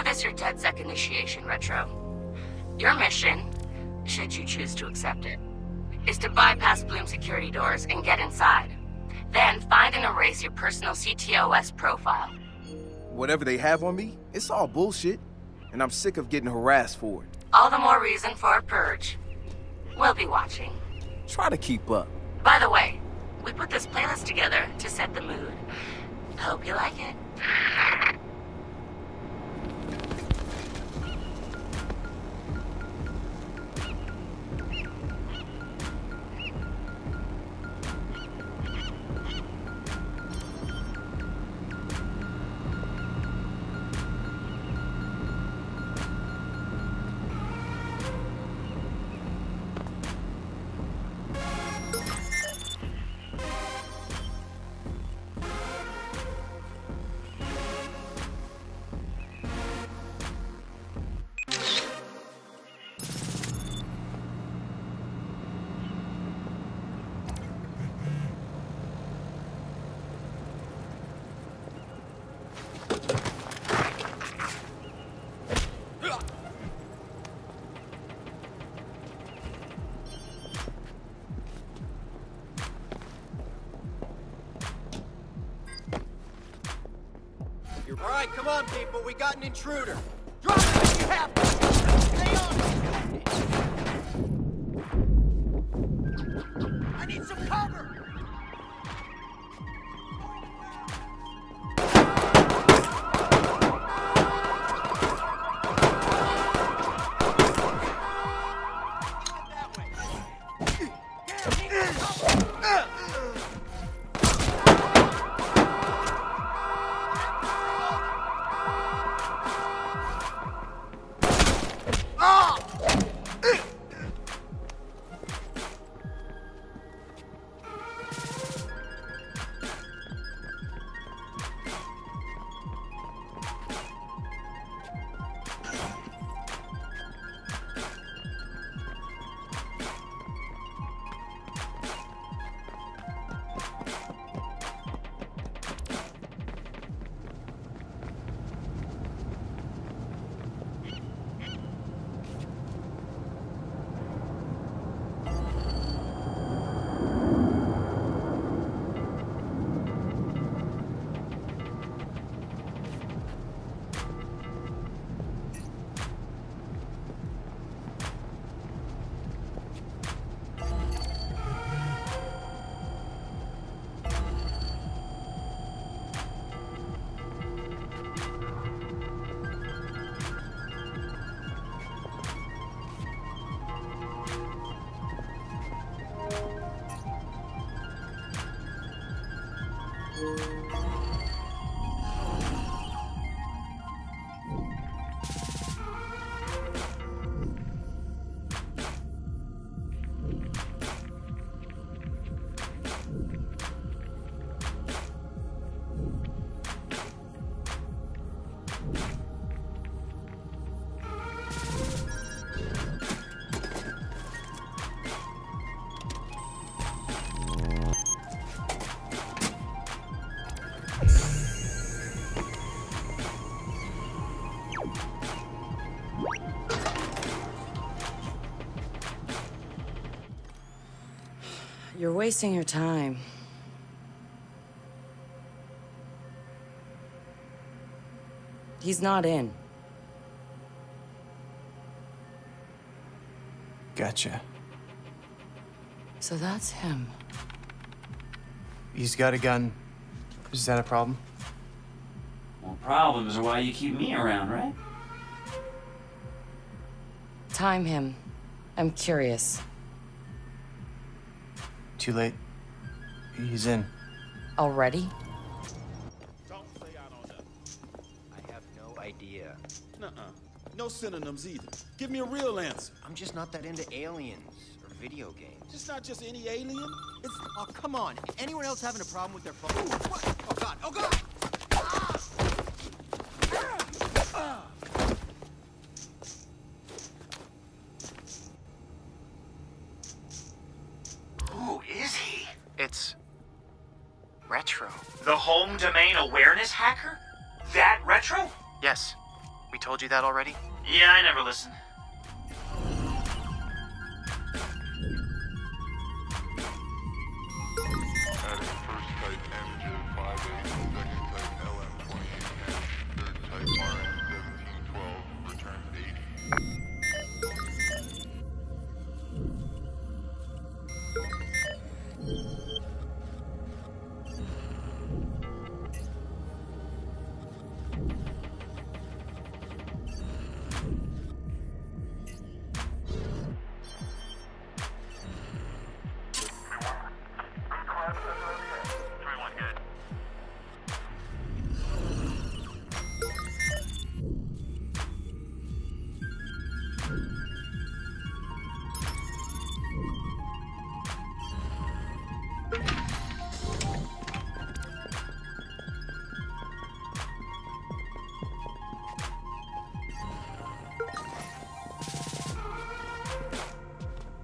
this your DedSec initiation, Retro. Your mission, should you choose to accept it, is to bypass Bloom security doors and get inside. Then find and erase your personal CTOS profile. Whatever they have on me, it's all bullshit. And I'm sick of getting harassed for it. All the more reason for a purge. We'll be watching. Try to keep up. By the way, we put this playlist together to set the mood. Hope you like it. Alright, come on, people. We got an intruder. Drop it if you have to. Stay on it. I need some cover. You're wasting your time. He's not in. Gotcha. So that's him. He's got a gun. Is that a problem? Well, problems are why you keep me around, right? Time him. I'm curious. Too late. He's in. Already? Don't say I don't know. I have no idea. Nuh-uh. No synonyms either. Give me a real answer. I'm just not that into aliens or video games. It's not just any alien. It's Oh, come on. Anyone else having a problem with their phone? Ooh, what? Oh, God. Oh, God! Ah! Ah! Who is he? It's... Retro. The home domain awareness hacker? That Retro? Yes. We told you that already? Yeah, I never listen. Adding first type MJ58, second type LM28, third type RM1712, returns 80.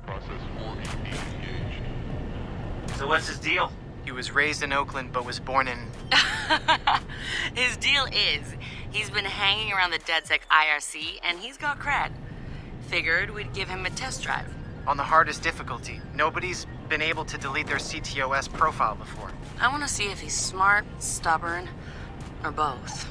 Process 4ED engaged. So what's his deal? He was raised in Oakland but was born in... His deal is, he's been hanging around the DedSec IRC and he's got cred. Figured we'd give him a test drive. on the hardest difficulty. Nobody's been able to delete their CTOS profile before. I want to see if he's smart, stubborn, or both.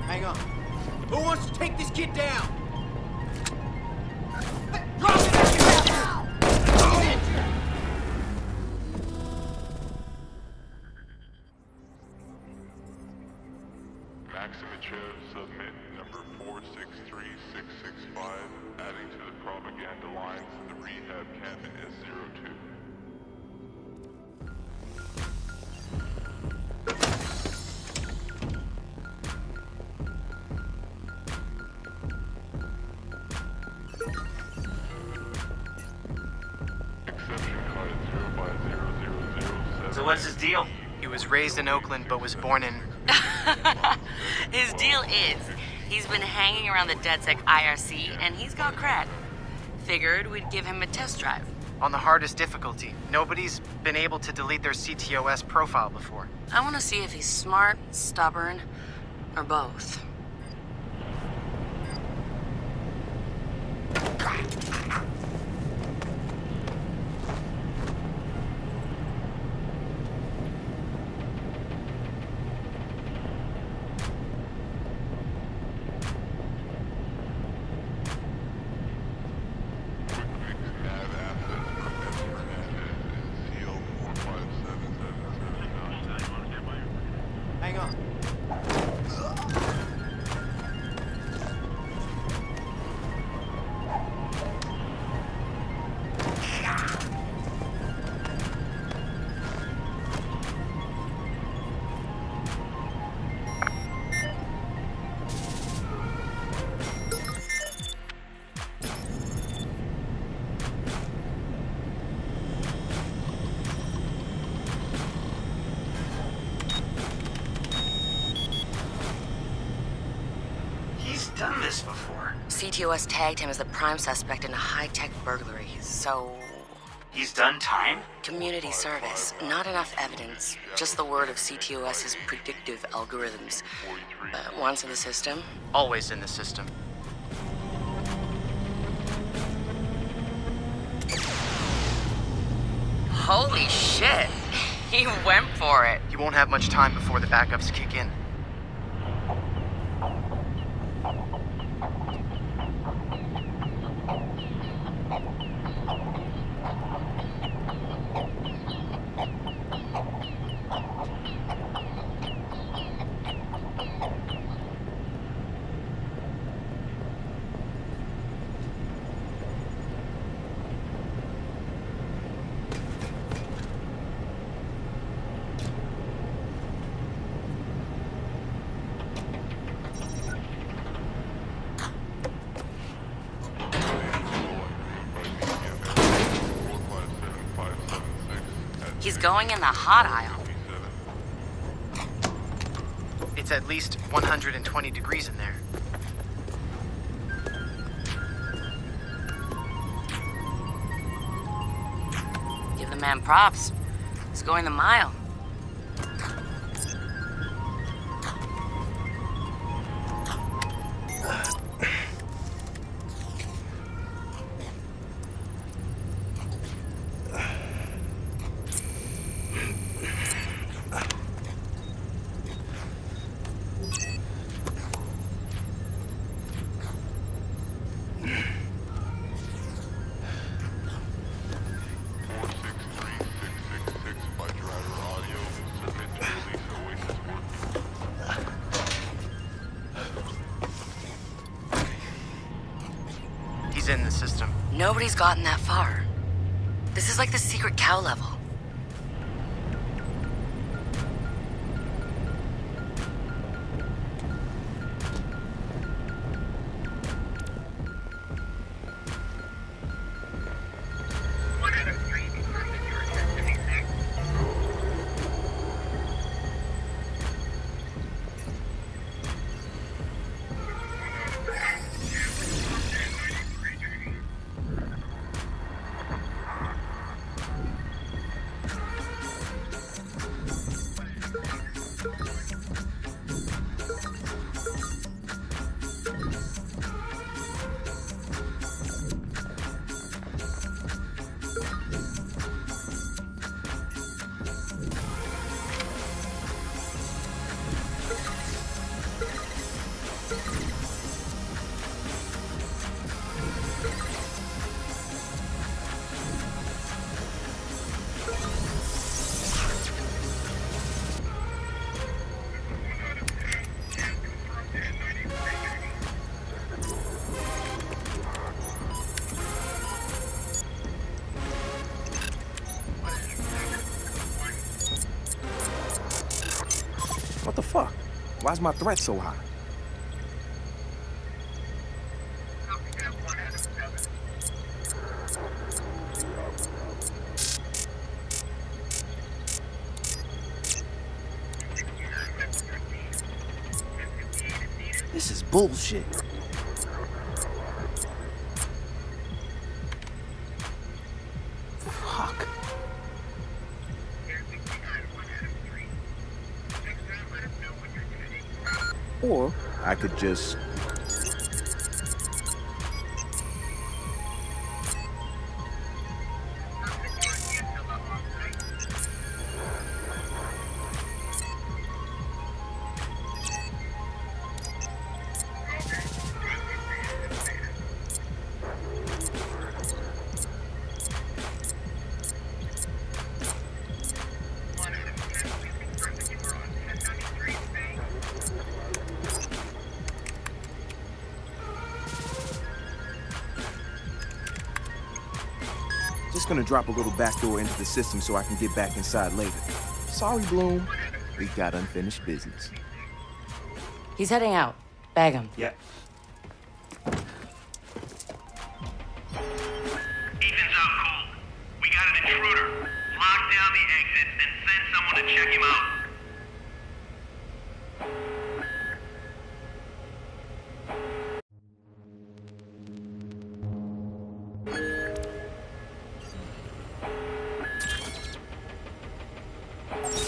Hang on. Who wants to take this kid down? Drop it if you have to! He's injured! Maximachev, submit number 463665, adding to the propaganda lines the rehab camp S02. Exception code 05007. So what's his deal? He was raised in Oakland but was born in... His deal is, he's been hanging around the DedSec IRC and he's got cred. Figured we'd give him a test drive. on the hardest difficulty. Nobody's been able to delete their CTOS profile before. I want to see if he's smart, stubborn, or both. Nav assets Professor Hernandez is seal 457779. Hang on. He's done this before. CTOS tagged him as the prime suspect in a high-tech burglary, so... He's done time? Community service. Not enough evidence. Just the word of CTOS's predictive algorithms. Once in the system, Always in the system. holy shit! He went for it. He won't have much time before the backups kick in. He's going in the hot aisle. It's at least 120 degrees in there. Give the man props. He's going the mile. He's in the system. Nobody's gotten that far. This is like the secret cow level. What the fuck? Why's my threat so high? This is bullshit. Fuck. Or I could just... Just gonna drop a little back door into the system so I can get back inside later. Sorry, Bloom. We got unfinished business. He's heading out. Bag him. Yep. Ethan's out cold. We got an intruder. Lock down the exits and send someone to check him out.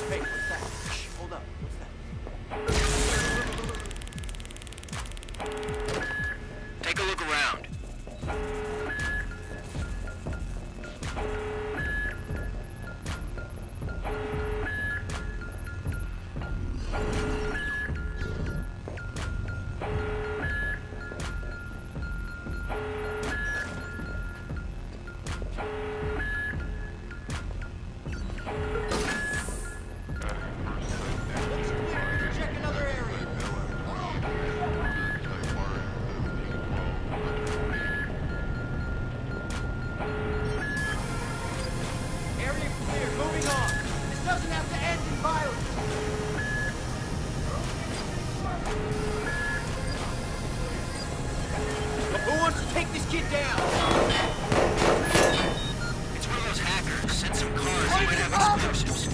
Hey, what's that? Shh, hold up. What's that? Take a look around. Check another area. Area clear. Moving on. This doesn't have to end in violence. Who wants to take this kid down? It's one of those hackers. Send some cars. might have explosives.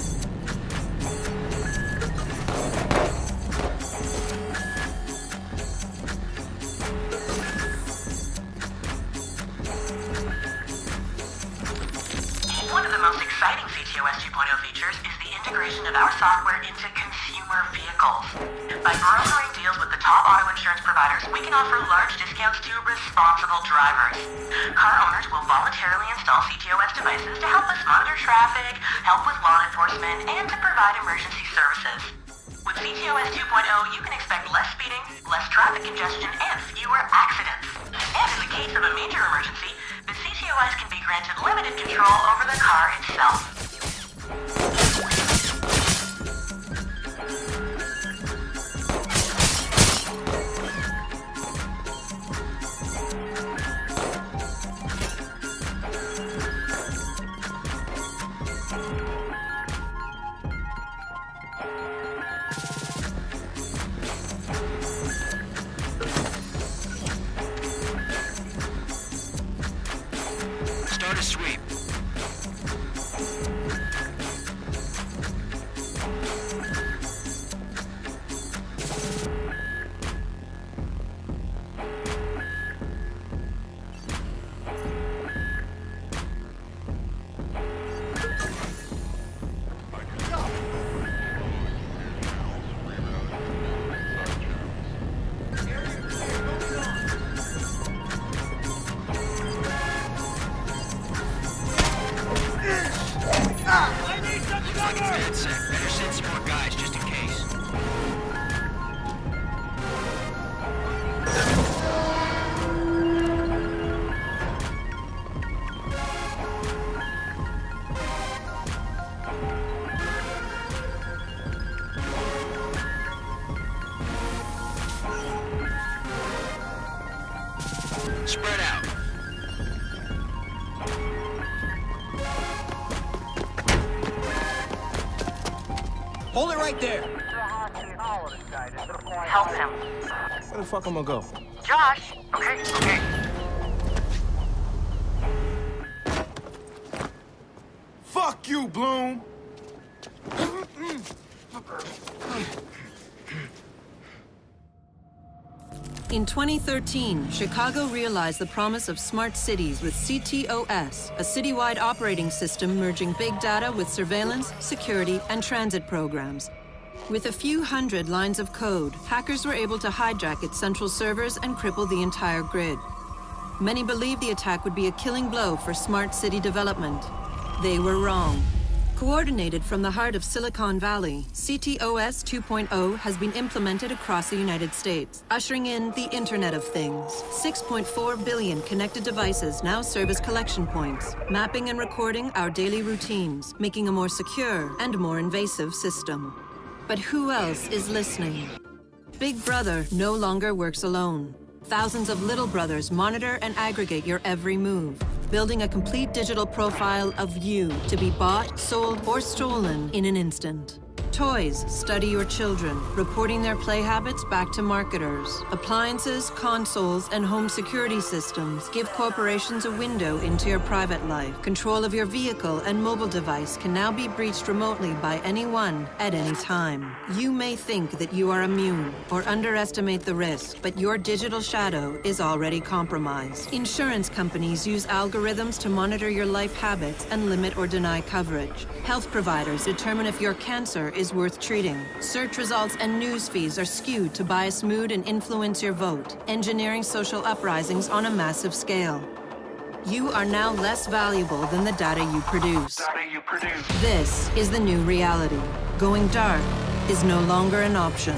One of the most exciting CTOS 2.0 features is the integration of our software into consumer vehicles. By brokering deals with the top auto insurance providers, we can offer large discounts to responsible drivers. Car owners will voluntarily install CTOS devices to help us monitor traffic, help with law enforcement, and to provide emergency services. With CTOS 2.0, you can expect less speeding, less traffic congestion, and fewer accidents. And in the case of a major emergency, the CTOS can be granted limited control over the car itself. Start a sweep. Better send some more guys just in case. Spread out. Hold it right there. Help him. Where the fuck am I go? Josh! Okay. Fuck you, Bloom! In 2013, Chicago realized the promise of smart cities with CTOS, a citywide operating system merging big data with surveillance, security, and transit programs. With a few hundred lines of code, hackers were able to hijack its central servers and cripple the entire grid. Many believed the attack would be a killing blow for smart city development. They were wrong. Coordinated from the heart of Silicon Valley, CTOS 2.0 has been implemented across the United States, ushering in the Internet of Things. 6.4 billion connected devices now serve as collection points, mapping and recording our daily routines, making a more secure and more invasive system. But who else is listening? Big Brother no longer works alone. Thousands of little brothers monitor and aggregate your every move, building a complete digital profile of you to be bought, sold, or stolen in an instant. Toys study your children, reporting their play habits back to marketers. Appliances, consoles, and home security systems give corporations a window into your private life. Control of your vehicle and mobile device can now be breached remotely by anyone at any time. You may think that you are immune or underestimate the risk, but your digital shadow is already compromised. Insurance companies use algorithms to monitor your life habits and limit or deny coverage. Health providers determine if your cancer is worth treating. Search results and news feeds are skewed to bias mood and influence your vote, engineering social uprisings on a massive scale. You are now less valuable than the data you produce. This is the new reality. Going dark is no longer an option.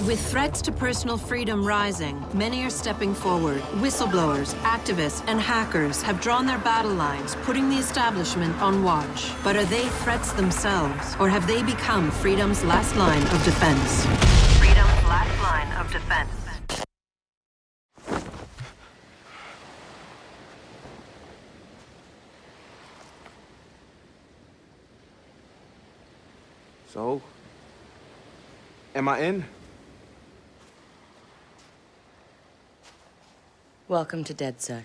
With threats to personal freedom rising, many are stepping forward. Whistleblowers, activists, and hackers have drawn their battle lines, putting the establishment on watch. But are they threats themselves, or have they become freedom's last line of defense? Freedom's last line of defense. So, am I in? Welcome to DedSec.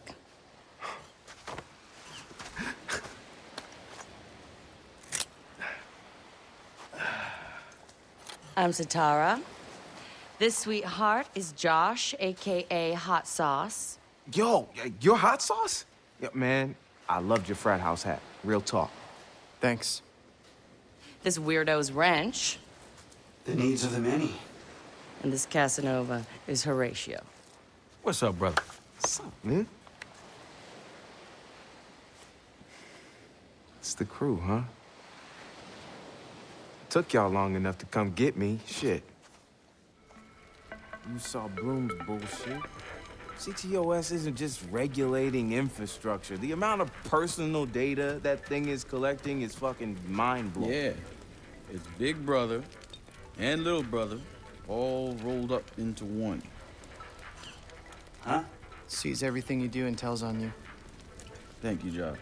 I'm Satara. This sweetheart is Josh, aka Hot Sauce. Yo, you're Hot Sauce? Yeah, man, I loved your frat house hat. Real talk. Thanks. This weirdo's Wrench. The needs of the many. And this Casanova is Horatio. What's up, brother? What's up, man? It's the crew, huh? Took y'all long enough to come get me. Shit. You saw Bloom's bullshit. CTOS isn't just regulating infrastructure. The amount of personal data that thing is collecting is fucking mind-blowing. Yeah. It's Big Brother and Little Brother all rolled up into one. Huh? Sees everything you do and tells on you. Thank you, Josh.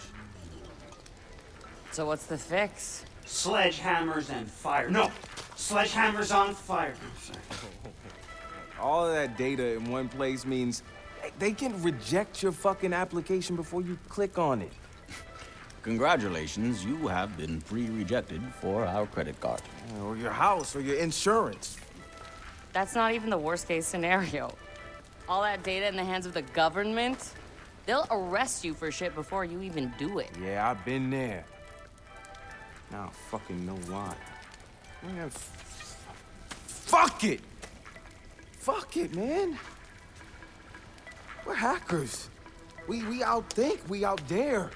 So what's the fix? Sledgehammers and fire. No! Sledgehammers on fire. I'm sorry. All of that data in one place means they can reject your fucking application before you click on it. Congratulations, you have been pre-rejected for our credit card. Or your house, or your insurance. That's not even the worst case scenario. All that data in the hands of the government, they'll arrest you for shit before you even do it. Yeah, I've been there. Now I fucking know why. Man, fuck it! Fuck it, man. We're hackers. We outthink, we out dare.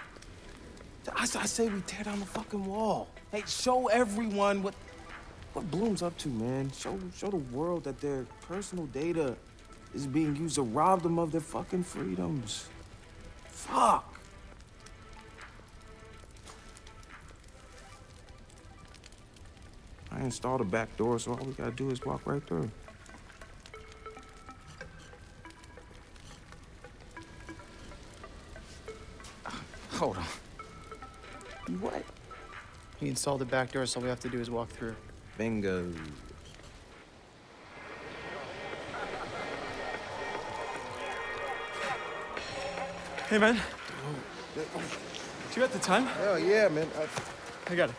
I say we tear down the fucking wall. Hey, show everyone what Bloom's up to, man. Show the world that their personal data is being used to rob them of their fucking freedoms. Fuck. I installed a back door, so all we gotta do is walk right through. Hold on. What? He installed the back door, so all we have to do is walk through. Bingo. Hey, man. Do you have the time? Hell yeah, man. I got it.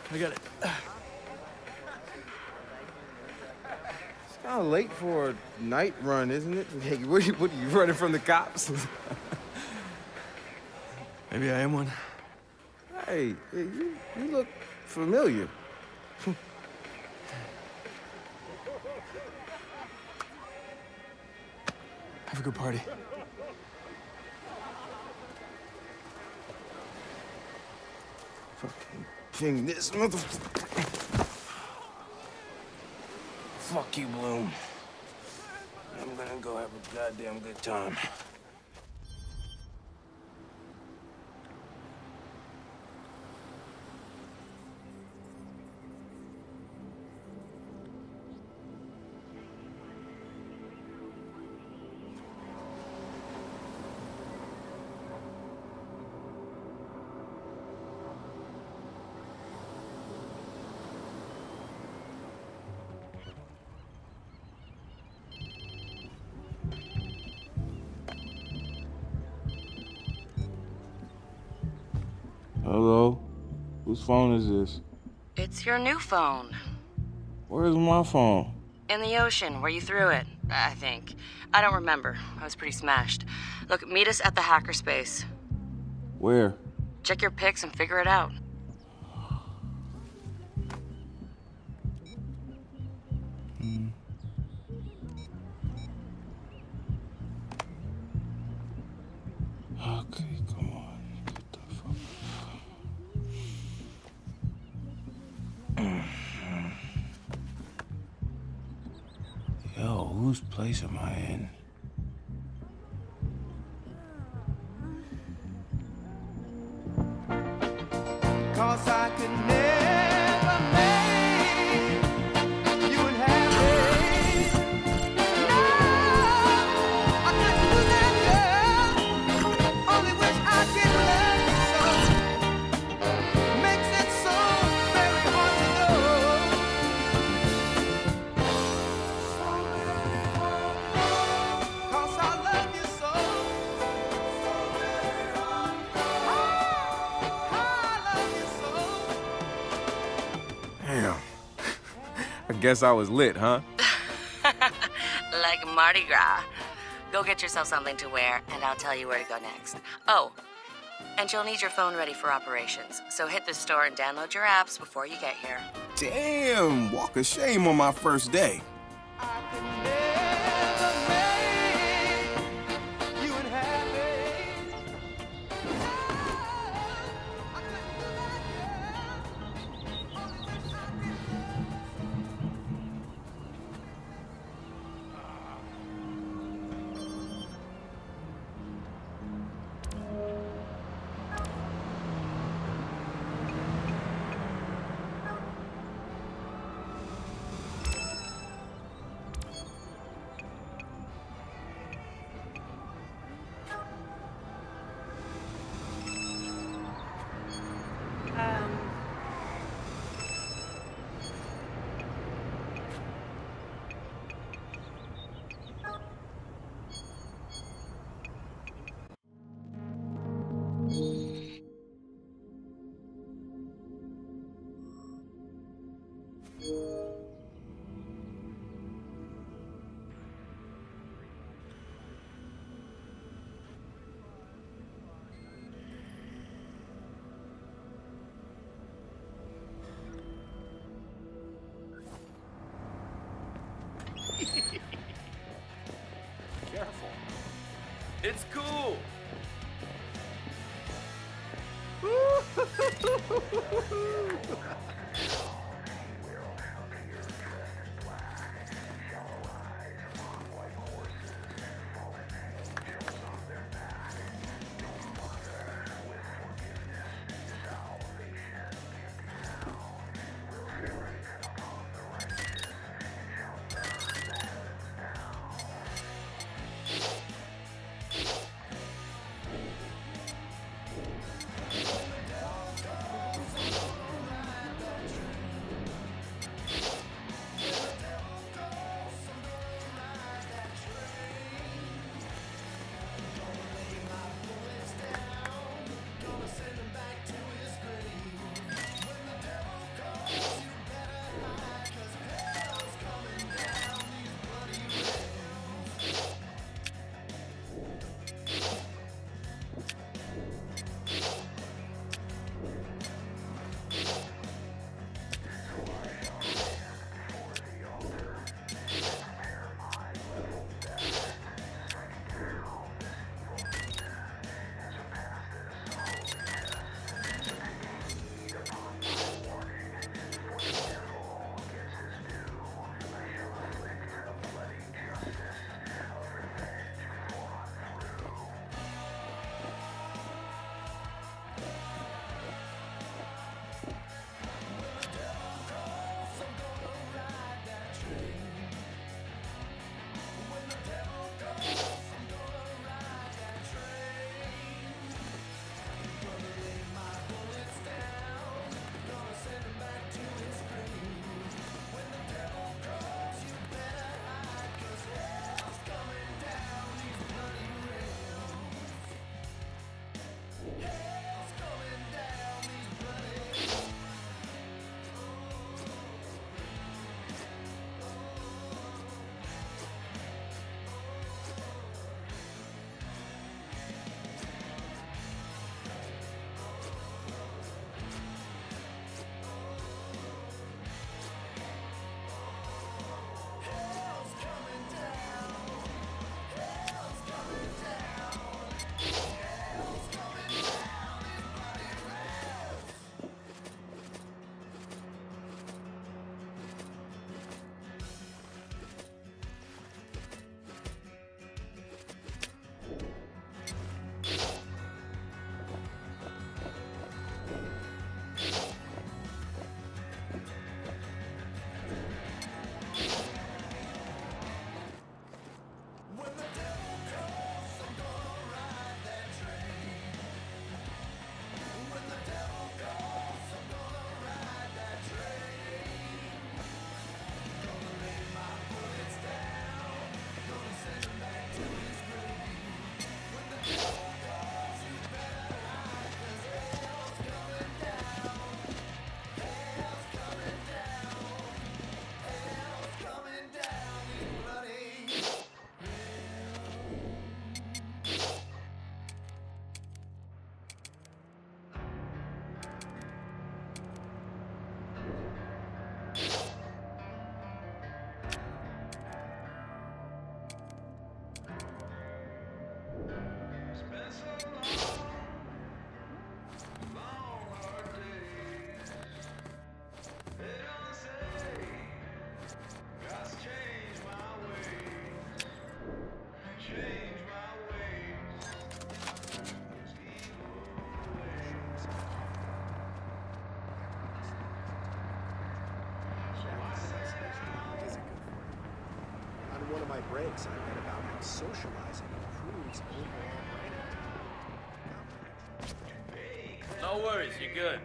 It's kind of late for a night run, isn't it? Hey, what are you running from the cops? Maybe I am one. Hey, you look familiar. Have a good party. Fucking ping this motherfucker. Fuck you, Bloom. I'm gonna go have a goddamn good time. Hello? Whose phone is this? It's your new phone. Where's my phone? In the ocean, where you threw it, I think. I don't remember. I was pretty smashed. Look, meet us at the hackerspace. Where? Check your pics and figure it out. Okay, come on. Get the fuck Yo, whose place am I in? Cause I could never make you unhappy. No, I couldn't do that, girl. Only wish I could love you so. Makes it so very hard to know. Cause I love you so. I love you so. guess I was lit, huh? Like Mardi Gras. Go get yourself something to wear, and I'll tell you where to go next. Oh, and you'll need your phone ready for operations, so hit the store and download your apps before you get here. Damn, walk of shame on my first day. Careful. It's cool. On one of my breaks, I read about how socializing improves overall brain. No worries, you're good.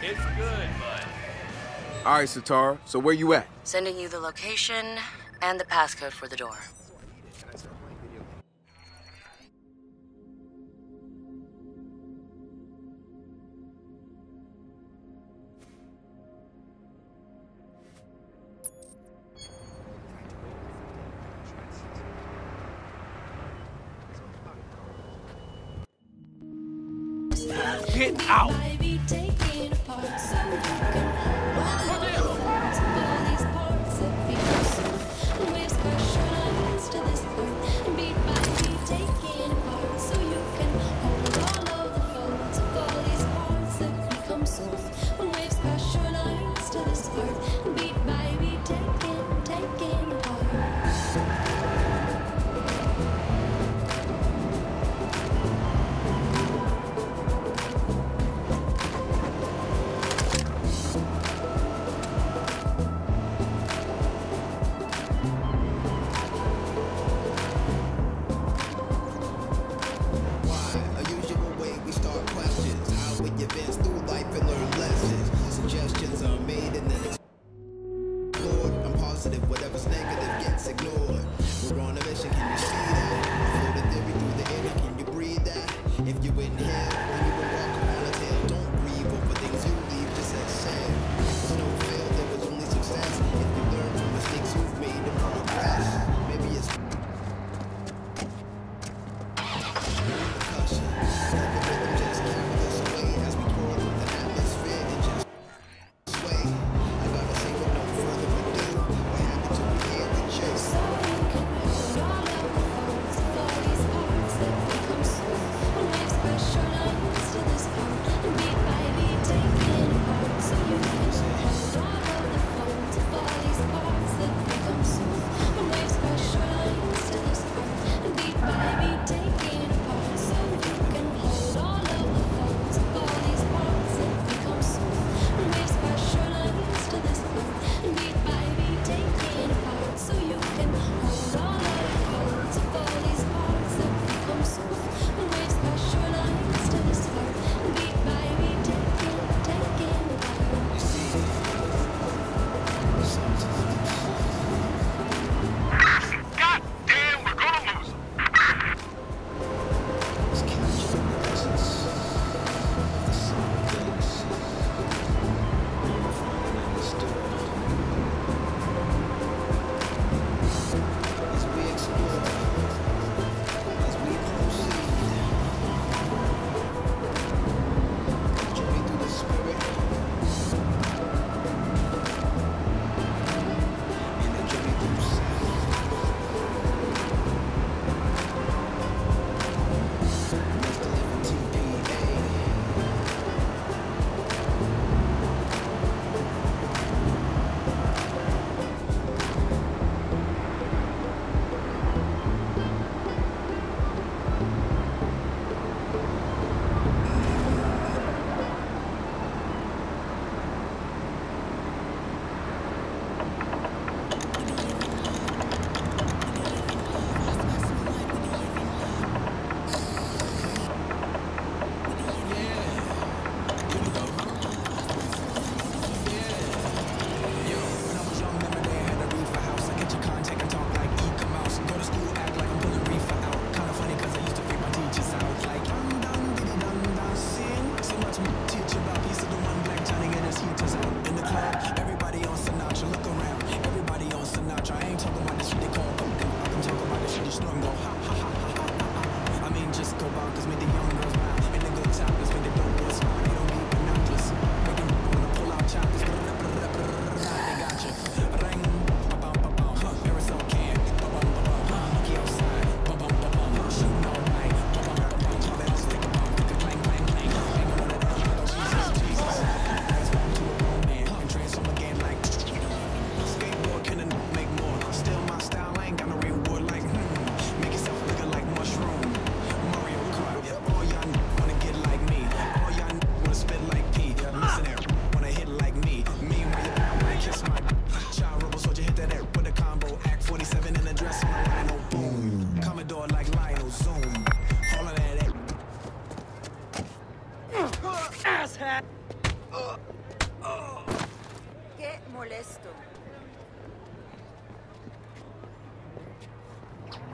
It's good, bud. All right, Sitara, so where you at? Sending you the location and the passcode for the door. Get out!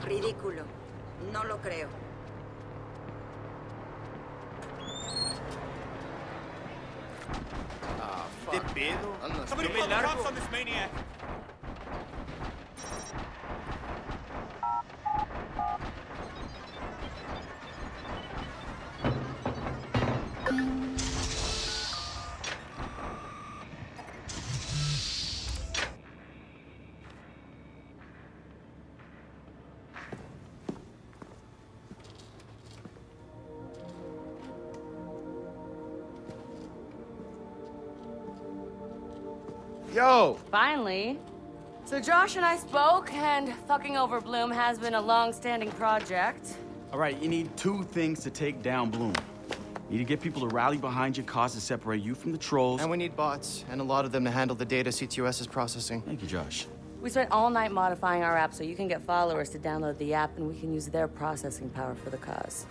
Ridículo. No lo creo. ¿Qué pedo? Somebody call the cops on this maniac! Yo! Finally. So Josh and I spoke, and fucking over Bloom has been a long-standing project. All right, you need two things to take down Bloom. You need to get people to rally behind your cause to separate you from the trolls. And we need bots, and a lot of them to handle the data CTOS is processing. Thank you, Josh. We spent all night modifying our app so you can get followers to download the app, and we can use their processing power for the cause.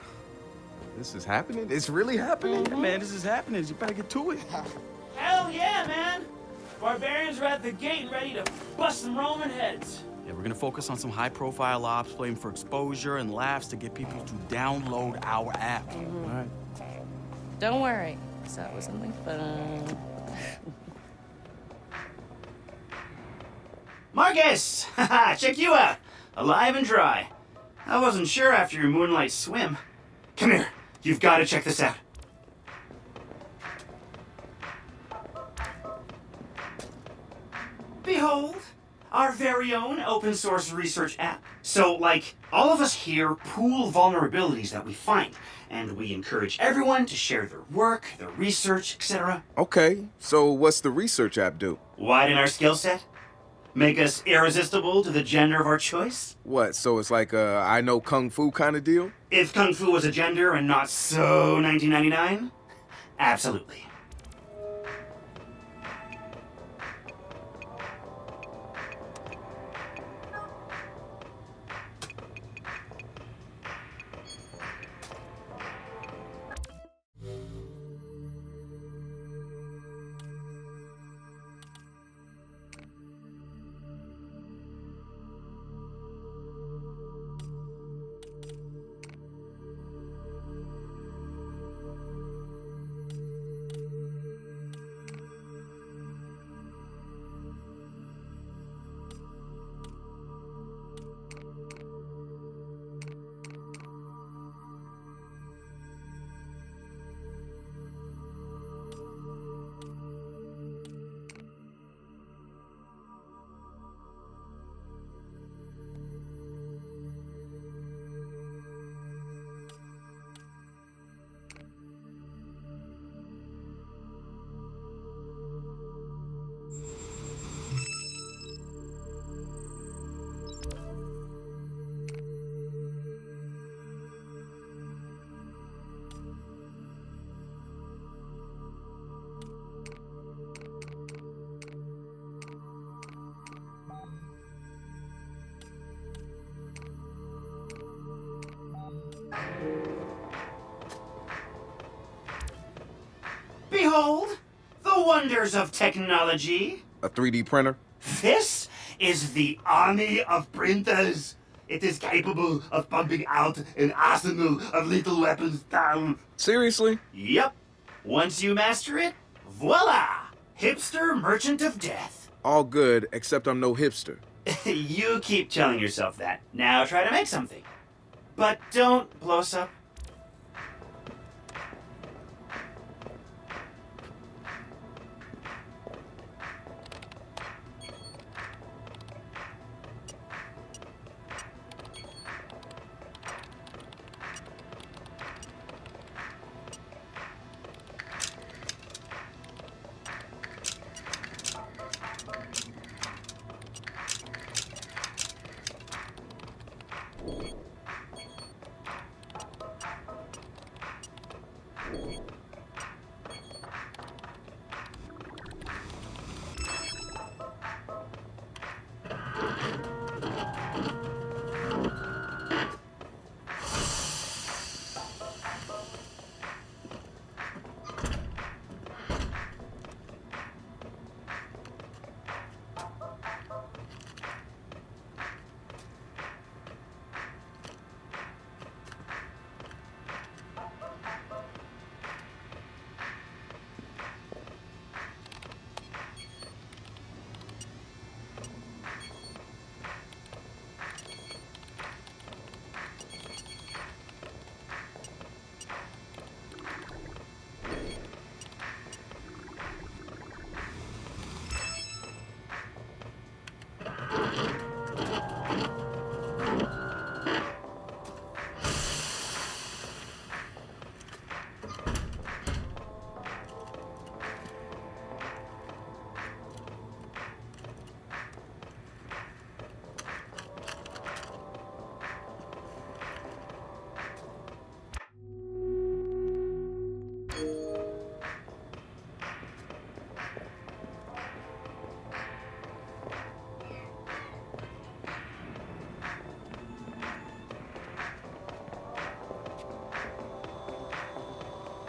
This is happening? It's really happening? Yeah, man, this is happening. You better get to it. Hell yeah, man! Barbarians are at the gate and ready to bust some Roman heads. Yeah, we're gonna focus on some high-profile ops, playing for exposure and laughs to get people to download our app. All right. Don't worry. So it was something fun. Marcus! Haha, check you out. Alive and dry. I wasn't sure after your moonlight swim. Come here. You've got to check this out. Behold, our very own open source research app. So, like, all of us here pool vulnerabilities that we find, and we encourage everyone to share their work, their research, etc. Okay, so what's the research app do? Widen our skill set? Make us irresistible to the gender of our choice? What, so it's like a I know Kung Fu kind of deal? If Kung Fu was a gender and not so 1999? Absolutely. Behold, the wonders of technology. A 3D printer? This is the army of printers. It is capable of pumping out an arsenal of lethal weapons down. Seriously? Yep. Once you master it, voila! Hipster Merchant of Death. All good, except I'm no hipster. You keep telling yourself that. Now try to make something. But don't blow us up.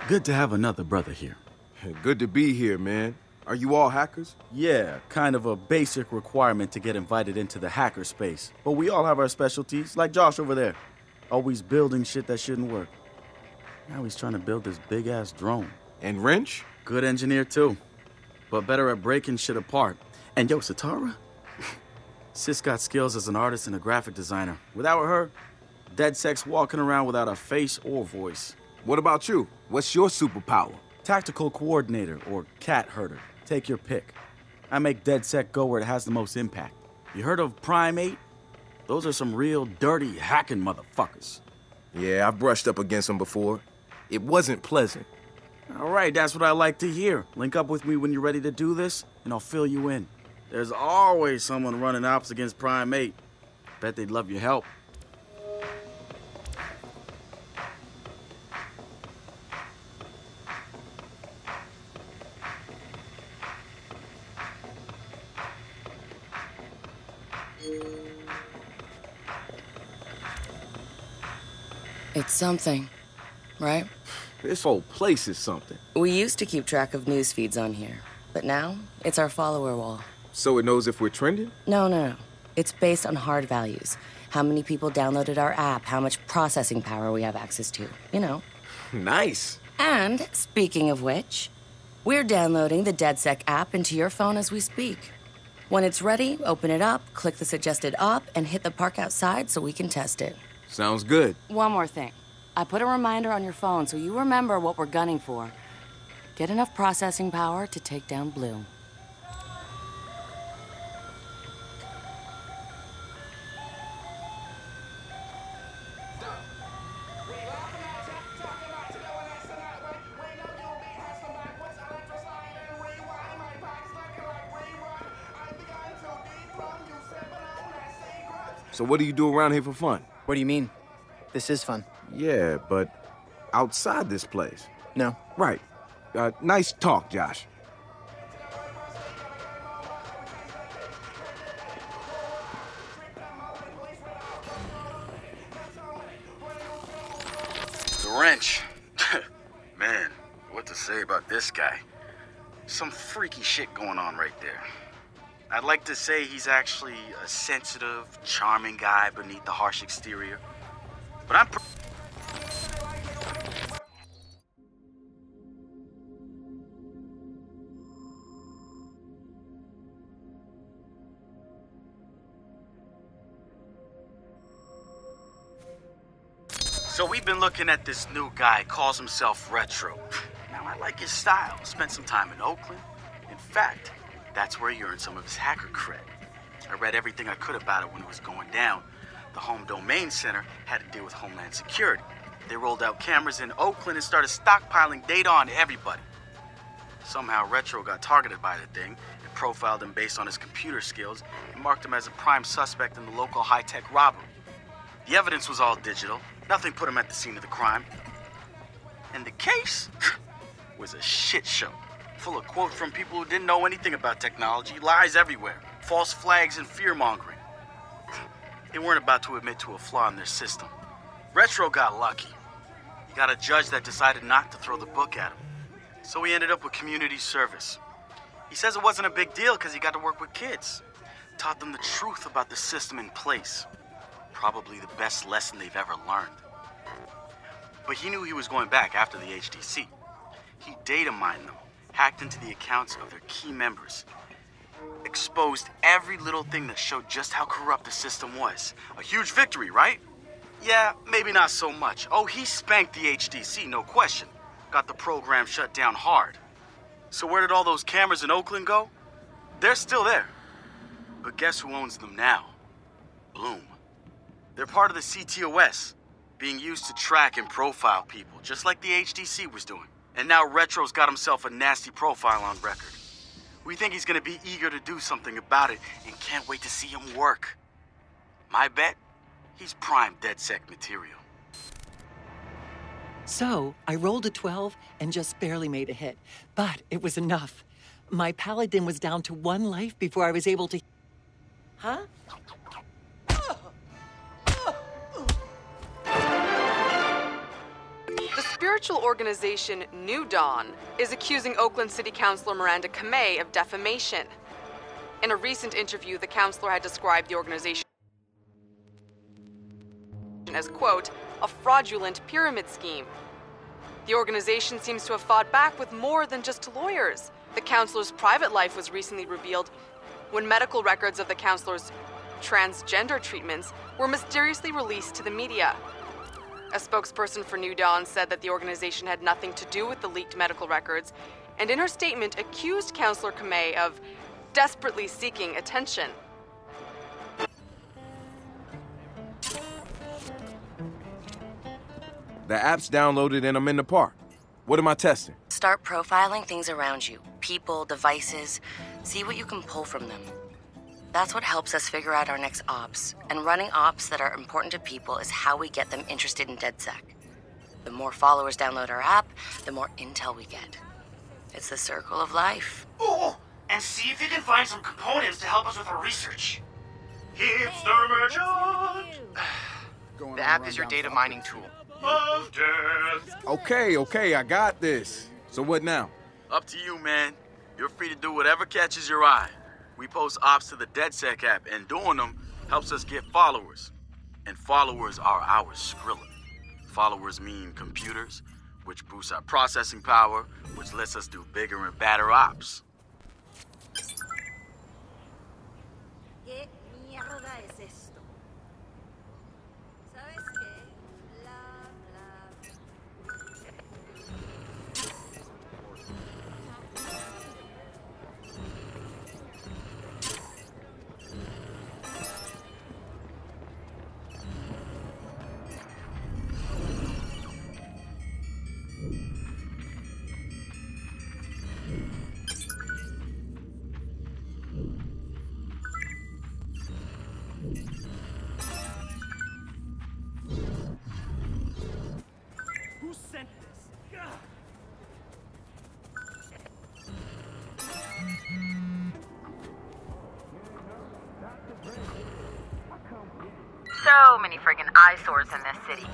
Good to have another brother here. Good to be here, man. Are you all hackers? Yeah, kind of a basic requirement to get invited into the hacker space. But we all have our specialties, like Josh over there. Always building shit that shouldn't work. Now he's trying to build this big-ass drone. And Wrench? Good engineer, too. But better at breaking shit apart. And yo, Sitara? Sis got skills as an artist and a graphic designer. Without her, DedSec's walking around without a face or voice. What about you? What's your superpower? Tactical coordinator or cat herder. Take your pick. I make DedSec go where it has the most impact. You heard of Prime 8? Those are some real dirty hacking motherfuckers. Yeah, I've brushed up against them before. It wasn't pleasant. All right, that's what I like to hear. Link up with me when you're ready to do this, and I'll fill you in. There's always someone running ops against Prime 8. Bet they'd love your help. It's something, right? This whole place is something. We used to keep track of news feeds on here, but now it's our follower wall. So it knows if we're trending? No. It's based on hard values. How many people downloaded our app, how much processing power we have access to, you know. Nice. And, speaking of which, we're downloading the DedSec app into your phone as we speak. When it's ready, open it up, click the suggested op, and hit the park outside so we can test it. Sounds good. One more thing. I put a reminder on your phone so you remember what we're gunning for. Get enough processing power to take down Bloom. So what do you do around here for fun? What do you mean? This is fun. Yeah, but outside this place. No. Right. Nice talk, Josh. The Wrench. Man, what to say about this guy? Some freaky shit going on right there. I'd like to say he's actually a sensitive, charming guy beneath the harsh exterior. But I'm So we've been looking at this new guy, calls himself Retro. Now, I like his style. Spent some time in Oakland. In fact, that's where he earned some of his hacker cred. I read everything I could about it when it was going down. The Home Domain Center had to deal with Homeland Security. They rolled out cameras in Oakland and started stockpiling data on everybody. Somehow Retro got targeted by the thing and profiled him based on his computer skills and marked him as a prime suspect in the local high-tech robbery. The evidence was all digital. Nothing put him at the scene of the crime. And the case was a shit show. Full of quotes from people who didn't know anything about technology, lies everywhere, false flags and fear-mongering. They weren't about to admit to a flaw in their system. Retro got lucky. He got a judge that decided not to throw the book at him. So he ended up with community service. He says it wasn't a big deal because he got to work with kids. Taught them the truth about the system in place. Probably the best lesson they've ever learned. But he knew he was going back after the HDC. He data mined them, hacked into the accounts of their key members, exposed every little thing that showed just how corrupt the system was. A huge victory, right? Yeah, maybe not so much. Oh, he spanked the HDC, no question. Got the program shut down hard. So where did all those cameras in Oakland go? They're still there. But guess who owns them now? Bloom. They're part of the CTOS, being used to track and profile people, just like the HDC was doing. And now Retro's got himself a nasty profile on record. We think he's gonna be eager to do something about it and can't wait to see him work. My bet, he's prime DedSec material. So, I rolled a 12 and just barely made a hit. But it was enough. My paladin was down to 1 life before I was able to... Huh? The spiritual organization New Dawn is accusing Oakland City Councilor Miranda Kamei of defamation. In a recent interview, the councilor had described the organization as, quote, a fraudulent pyramid scheme. The organization seems to have fought back with more than just lawyers. The councilor's private life was recently revealed when medical records of the councilor's transgender treatments were mysteriously released to the media. A spokesperson for New Dawn said that the organization had nothing to do with the leaked medical records, and in her statement accused Councilor Kamei of desperately seeking attention. The app's downloaded and I'm in the park. What am I testing? Start profiling things around you. People, devices. See what you can pull from them. That's what helps us figure out our next ops. And running ops that are important to people is how we get them interested in DedSec. The more followers download our app, the more intel we get. It's the circle of life. Oh, and see if you can find some components to help us with our research. Hipster merchant! The app is your data mining tool. Of death. Okay, I got this. So what now? Up to you, man. You're free to do whatever catches your eye. We post ops to the DedSec app, and doing them helps us get followers. And followers are our Skrilla. Followers mean computers, which boosts our processing power, which lets us do bigger and badder ops. ¿Qué mierda es esto? ¿Sabes qué? Bla, bla. Who sent this? Ugh. So many friggin' eyesores in this city.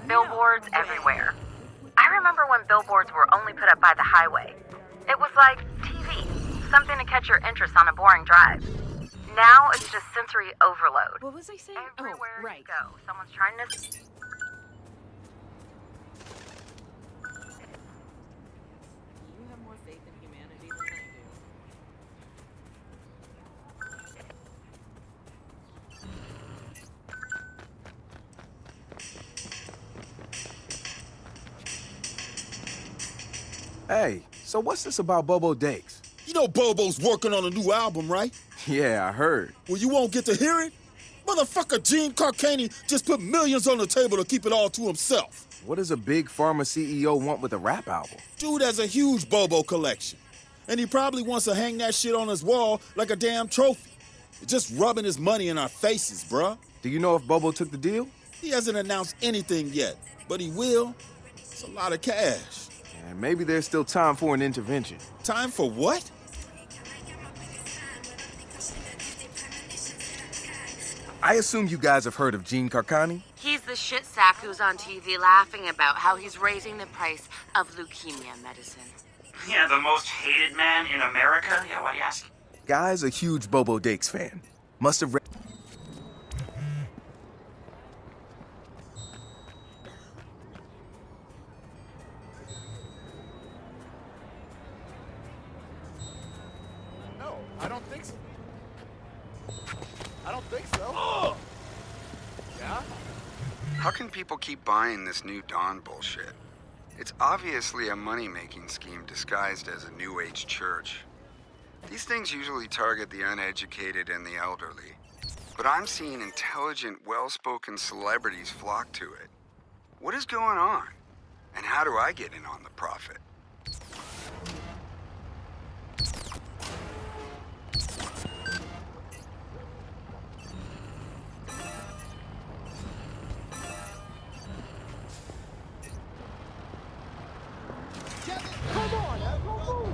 Billboards everywhere. I remember when billboards were only put up by the highway. It was like TV, something to catch your interest on a boring drive. Now it's just sensory overload. What was I saying? Everywhere right. you go, someone's trying to... You have more faith in humanity than I do. Hey, so what's this about Bobo Dakes? You know Bobo's working on a new album, right? Yeah, I heard. Well, you won't get to hear it? Motherfucker Gene Carcani just put millions on the table to keep it all to himself. What does a big pharma CEO want with a rap album? Dude has a huge Bobo collection. And he probably wants to hang that shit on his wall like a damn trophy. Just rubbing his money in our faces, bruh. Do you know if Bobo took the deal? He hasn't announced anything yet, but he will. It's a lot of cash. And maybe there's still time for an intervention. Time for what? I assume you guys have heard of Gene Carcani? He's the shit sack who's on TV laughing about how he's raising the price of leukemia medicine. Yeah, the most hated man in America? Yeah, why do you ask? Guy's a huge Bobo Dakes fan. Must have read... No, I don't think so. I don't think so. Yeah? How can people keep buying this New Dawn bullshit? It's obviously a money-making scheme disguised as a New Age church. These things usually target the uneducated and the elderly. But I'm seeing intelligent, well-spoken celebrities flock to it. What is going on? And how do I get in on the profit? Come on, Ezra, move.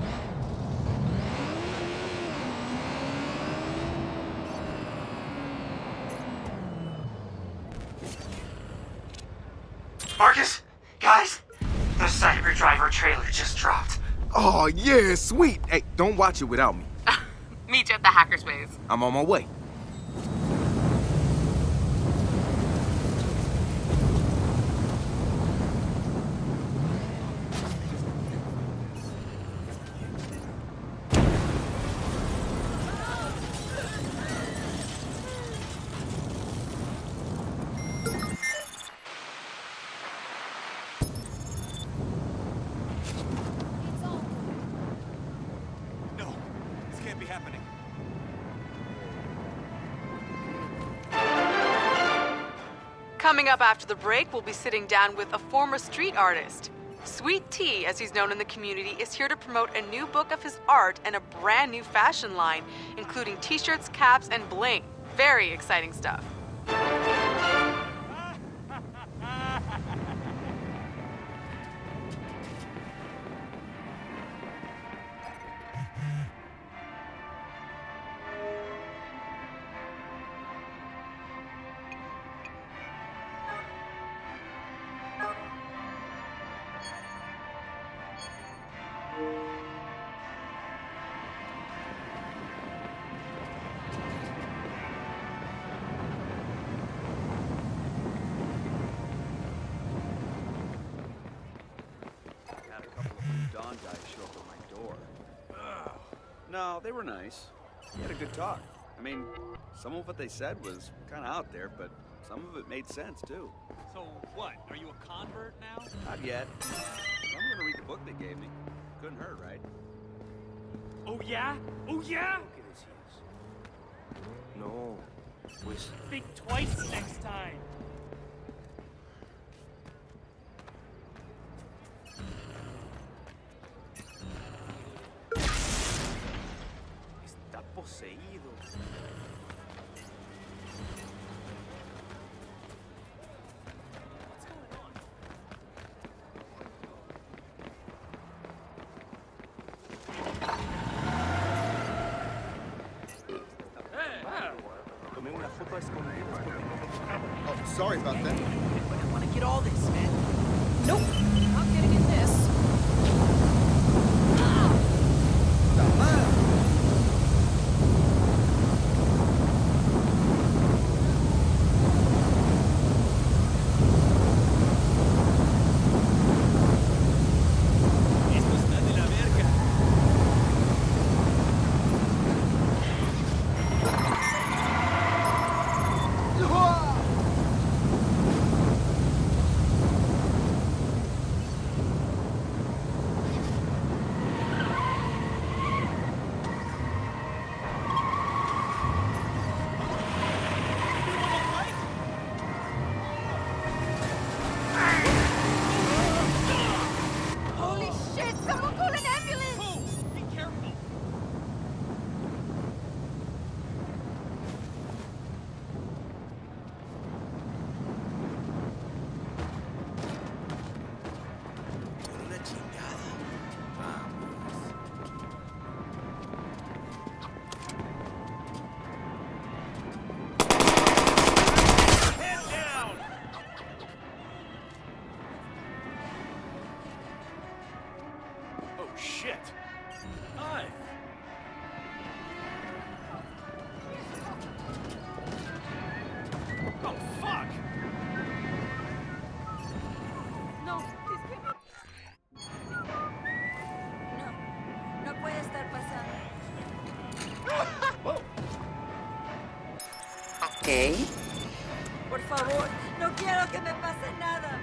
Marcus? Guys? The Cyber Driver trailer just dropped. Oh, yeah, sweet. Hey, don't watch it without me. Meet you at the Hackerspace. I'm on my way. Coming up after the break, we'll be sitting down with a former street artist. Sweet Tea, as he's known in the community, is here to promote a new book of his art and a brand new fashion line, including t-shirts, caps, and bling. Very exciting stuff. Don guys show up at my door. No, they were nice. We had a good talk. I mean, some of what they said was kind of out there, but some of it made sense, too. So what? Are you a convert now? Not yet. I'm gonna read the book they gave me. Couldn't hurt, right? Oh yeah? Oh yeah? No. Pues... Think twice next time. Está poseído. Oh, sorry about that. I want to get all this, man. Nope, not getting in this. Holy shit! Someone call an ambulance! Be careful! Una chingada. Vamos. Head down! Oh shit! Hi! Oh fuck! No, no puede estar pasando. Okay. Por favor, no quiero que me pase nada.